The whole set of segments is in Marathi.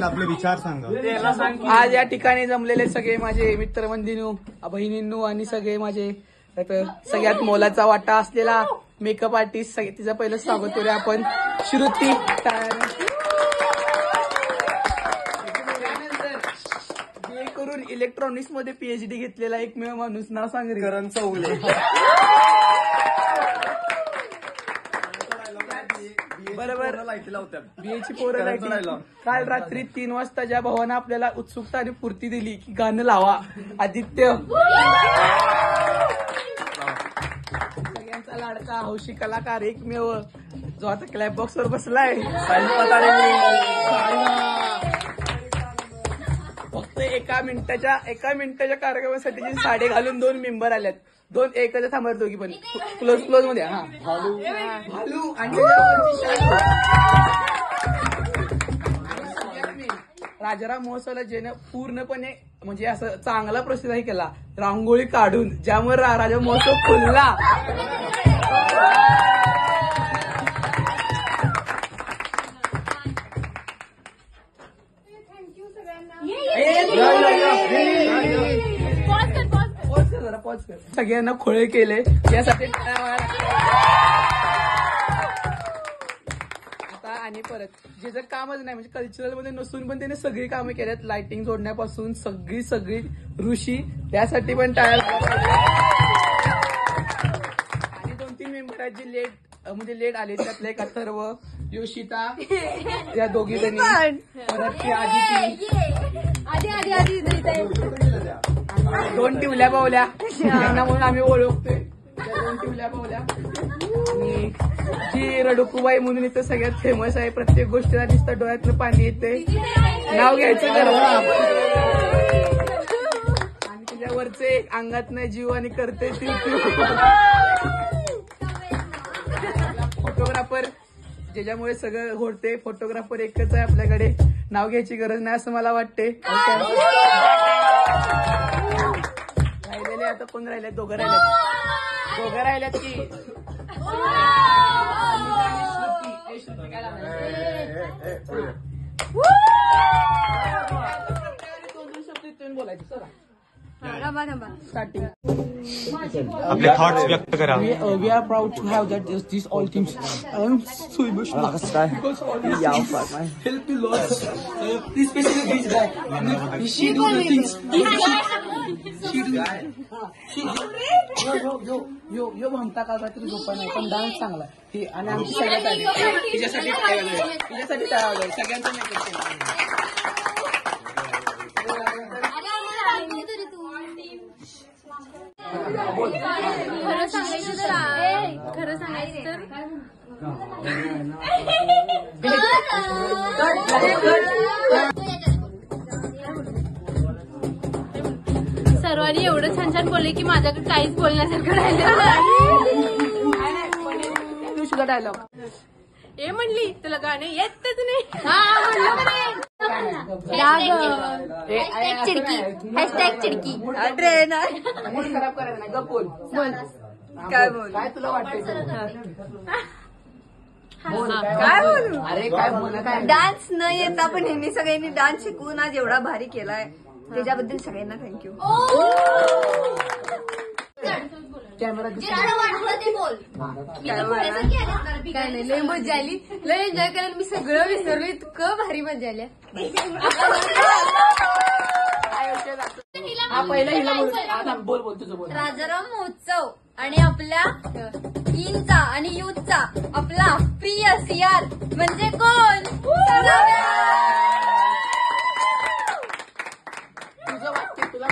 आपले विचार सांगा. आज या ठिकाणी जमलेले सगळे माझे मित्रमंदिनू, बहिणींनू आणि सगळे माझे सगळ्यात मोलाचा वाटा असलेला मेकअप आर्टिस्ट, तिचं पहिलं स्वागत करूया आपण. श्रुती करून इलेक्ट्रॉनिक्स मध्ये PhD घेतलेला एकमेव माणूस, नाव सांग रे. करण चौगले. बरोबर, बीएची पोरं लाईट. काल रात्री 3 वाजता ज्या भावानं आपल्याला उत्सुकता आणि पूर्ती दिली की गाणं लावा, आदित्य सगळ्यांचा लाडका हौशी कलाकार एकमेव जो आता क्लॅप बॉक्स वर बसलाय. फक्त एका मिनिटाच्या कार्यक्रमासाठी जी साडे घालून 2 मेंबर आल्यात. 2 एकच थांबत दोघी पण क्लोज मध्ये. हा भालू आणि राजाराम महोत्सवाला ज्यानं पूर्णपणे म्हणजे असं चांगला प्रतिसाद केला, रांगोळी काढून, ज्यामुळे राजा महोत्सव खुलला. सगळ्यांना खोळे केले यासाठी आता. आणि परत ज्याचं कामच नाही म्हणजे कल्चरल मध्ये नसून पण त्याने सगळी कामं केल्यात, लाइटिंग जोडण्यापासून सगळी ऋषी, त्यासाठी पण टाळ्या. आणि 2-3 मेंबर आहेत जे लेट आले, त्यातले एक अथर्व, योशिता, या दोघी जणी, परत ती आदिती, 2 टिवल्या पावल्या त्यांना म्हणून आम्ही ओळखतोय. 2 टिवल्या पावल्या. आणि जी रडुकुबाई म्हणून इथं सगळ्यात फेमस आहे, प्रत्येक गोष्टीला नुसतं डोळ्यातलं पाणी येते, नाव घ्यायचं गर्व. आणि तिच्यावरचे अंगात नाही जीव आणि करते ती फोटोग्राफर, ज्याच्यामुळे सगळं घडते. फोटोग्राफर एकच आहे आपल्याकडे, नाव घ्यायची गरज नाही असं मला वाटते. राहिलेले आता कोण राहिलेत? 2 राहिल्यात की बोलायचं. चला स्टार्टिंग. आपले थॉट्स व्यक्त करा. We are proud to have that these all teams. I am so emotional because all these teams help me lot. Especially this guy. She do the things. यो म्हणता काल रात्री झोपा नाही, पण डान्स चांगला ही. आणि आमची सगळ्यात आली तिच्यासाठी सगळ्यांचं मेकअप केलं. खरं सांगायचं तर सर्वांनी एवढं छान छान बोलले की माझ्याकडे काहीच बोलण्यासारखं राहिलं. हे म्हणली तुला गाणे येतच नाही. चिडकी ट्रेन खराब करायचं नाही. गप बोल. काय तुला वाटतंय? काय बोलू? अरे काय बोल. काय डान्स न येता पण ह्यांनी सगळ्यांनी डान्स शिकवून आज एवढा भारी केलाय, त्याच्याबद्दल सगळ्यांना थँक्यू. कॅमेरा काय नाही, लय मजा आली, लय एन्जॉय करायला. मी सगळं विसरलो, इतकं भारी मजा आली. पहिला हिला बोल तुझं बोल. राजाराम महोत्सव आणि आपल्या टीनचा आणि युथचा आपला प्रिय CR म्हणजे कोण? तुझं वाटते तुला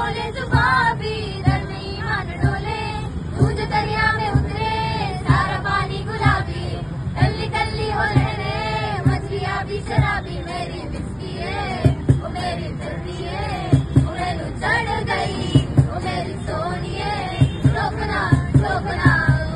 बोले जुबा भी दर्द ईमान डोले, तू जो दरिया में उतरे सारा पानी गुलाबी, कल्ली कल्ली हो लहरे मछलियाँ भी शराबी, मेरी बिस्की है वो मेरी सर्दी है, वो मैनू चढ़ गई वो मेरी सोनी है, रोकना रोकना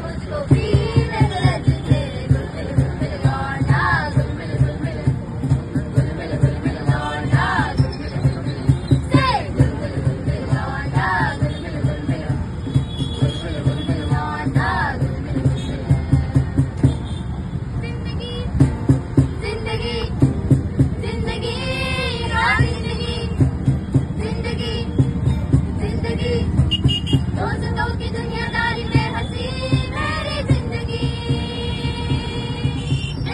मुझको पीने गरज से, गुलमिल गुलमिल लौंडा गुलमिल गुलमिल गुलमिल गुलमिल लौंडा गुलमिल गुलमिल से, गुलमिल गुलमिल लौंडा गुलमिल गुलमिल गुलमिल गुलमिल लौंडा गुलमिल गुलमिल। जिंदगी जिंदगी जिंदगी हाँ जिंदगी जिंदगी जिंदगी, दोस्तों की दुनियादारी में हंसी मेरी जिंदगी,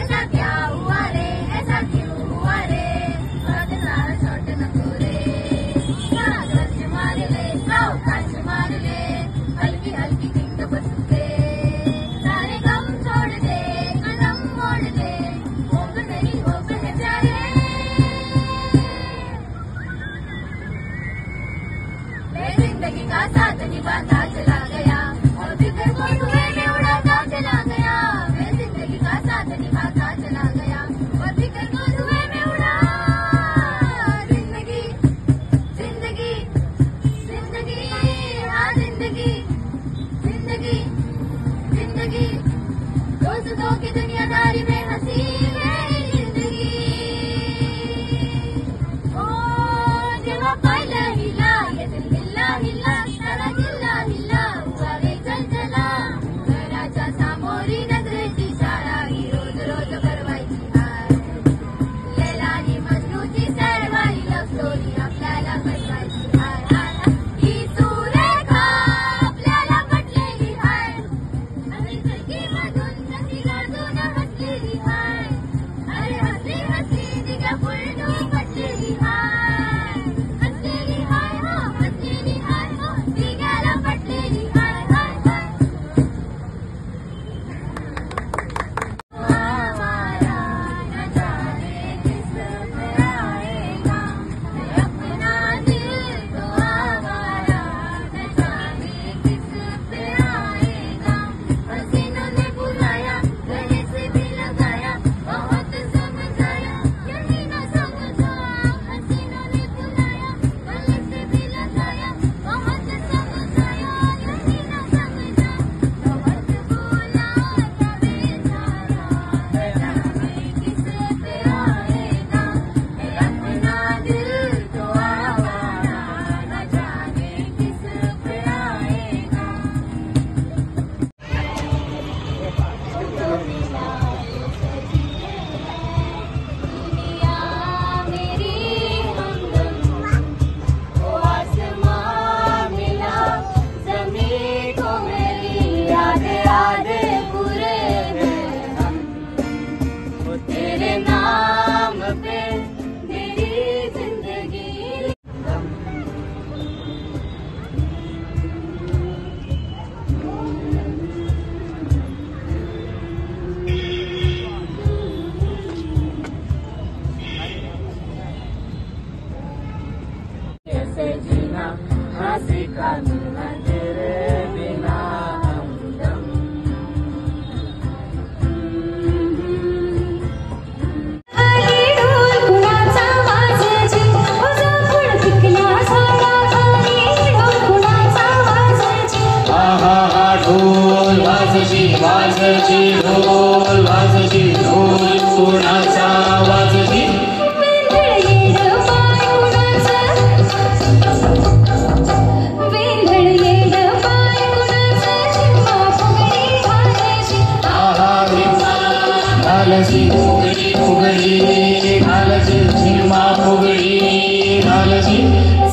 ऐसा क्या हुआ रे ऐसा क्यों हुआ रे, सारा छोट न पूरे कागज मार ले सावकाश मार ले, हल्की हल्की जिंद बस दे, सारे गम छोड़ दे कदम मोड़ दे, होप नहीं होप है प्यारे, मैं जिंदगी का साथ निभाता चला गया और फिक्र को धुएं में उड़ाता चला गया, मैं जिंदगी का साथ निभाता चला गया और फिक्र को धुएं में उड़ा, जिंदगी जिंदगी जिंदगी हाँ जिंदगी जिंदगी जिंदगी, दोस्तों की दुनियादारी में हंसी मेरी जिंदगी, ओ जेव्हा पाहिलं हिला ये दिल हिला हिला, सारा हिला हिला हुआ रे चंचला, घराच्या सामोरी नजरेची शाळा ही रोज रोज भरवायची हाय, लैलानी मजनूची सैरवारी लव स्टोरी आपल्याला कळवायची हाय हाय हाय, ही सुरेखा आपल्याला पटलेली हाय, आणि खिडकीमधून कशी गाजून हसलेली हाय, अरे हसली हसली तिच्या फुलटू पटलेली हाय, हसलेली हाय हो हसलेली हाय हो तिघ्याला पटलेली हाय हाय हाय, हमारा न जाने किस पे आएगा, अपना दिल तो हमारा न जाने किस पे आएगा, हसीनों ने बुलाया गले से भी लगाया बहुत समझाया यही न समझा, हसीनों ने बुलाया गले से भी लगाया बहुत समझाया यही न समझा, बहुत बोला था बेचारा न जाने किस पे आएगा, अपना दिल तो हमारा न जाने किस पे आएगा। दुनिया मेरी हमदम, वो आसमां मिला ज़मीं को मेरी याद याद पूरे में हम, वो तेरे नाम पे मेरी जिंदगी कैसे जीना हाँ सीखा मिलना तेरे बिना हमदम, खाली ढोल कुणाचा वाजायची, वजापुड पिकल्या झाडाखाली ढोल कुणाचा वाजायची, आहा हा ढोल वाजची वाजची ढोल वाजची ढोल कुणाचा वाजची, वेंधळ येड पाय कुणाचं, वेंधळ येड पाय कुणाचं, झिम्मा फुगडी घालायची, आहा रिमा घालची फुगडी फुगडी घालची झिम्मा फुगडी घालची,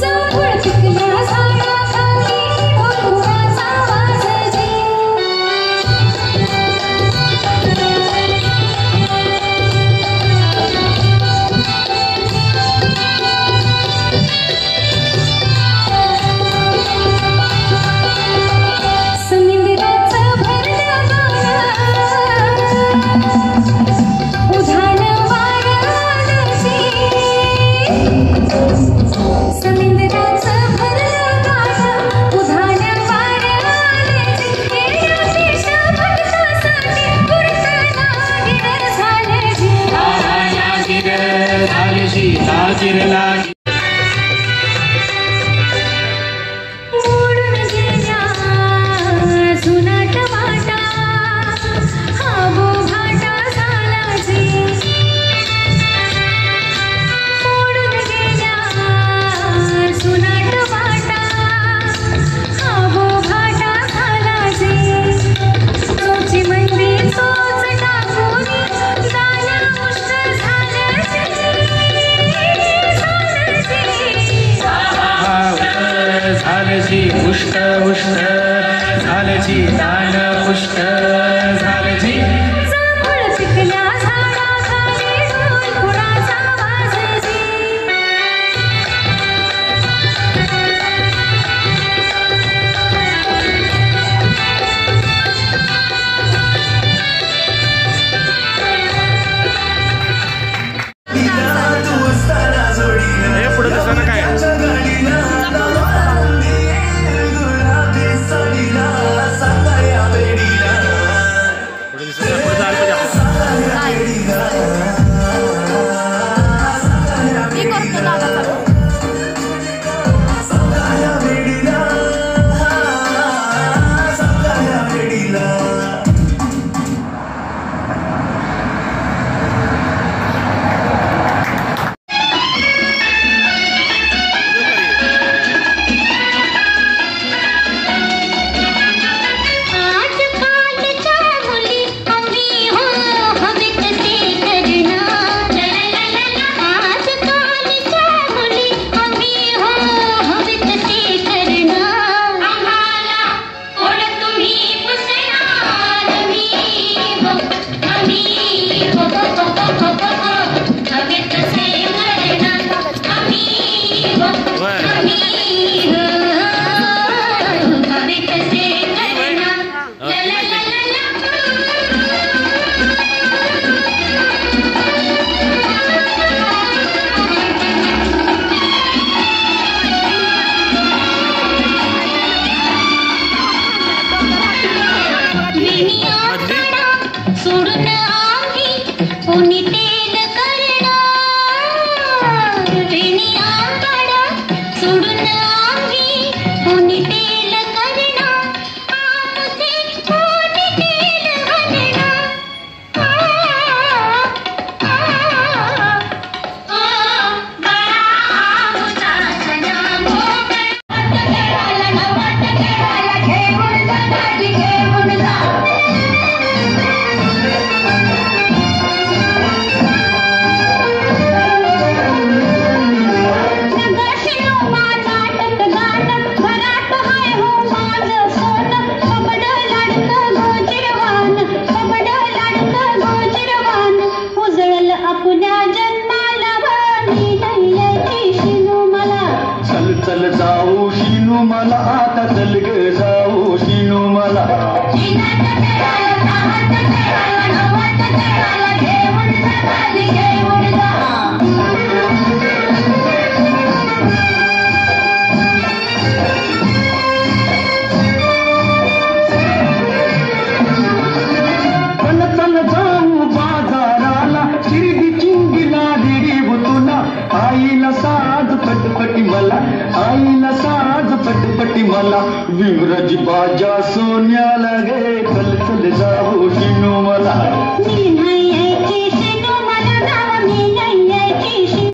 जांभूळ पिकल्या झाडाखाली ढोल कुणाचा वाजायची, झालची पुष्ट पुष्ट झालची दान पुष्ट झालची जांभूळ पिकल्या झाडाखाली ढोल फुलाचा वाजजी हे पुढे दिसणं काय पुढे दिसणं पुढे जायला पाहिजे. मी करतो दादा चालू. सोडून आम्ही कोणी तेल करणार वेणीआंबाडा सोडून आम्ही कोणी तेल करणार आमचे कोणी तेल घालणार चल जाऊ शिनू मला आता चल ग जाऊ शिनू मला चल जाऊ बाजाराला शिर्डी चिंगीला दिरी तुला आईला साज पटपटी मला आईला साज पटपटी मला विमरज बाजा सोन्याला गे चल चल जाऊ शिनू मला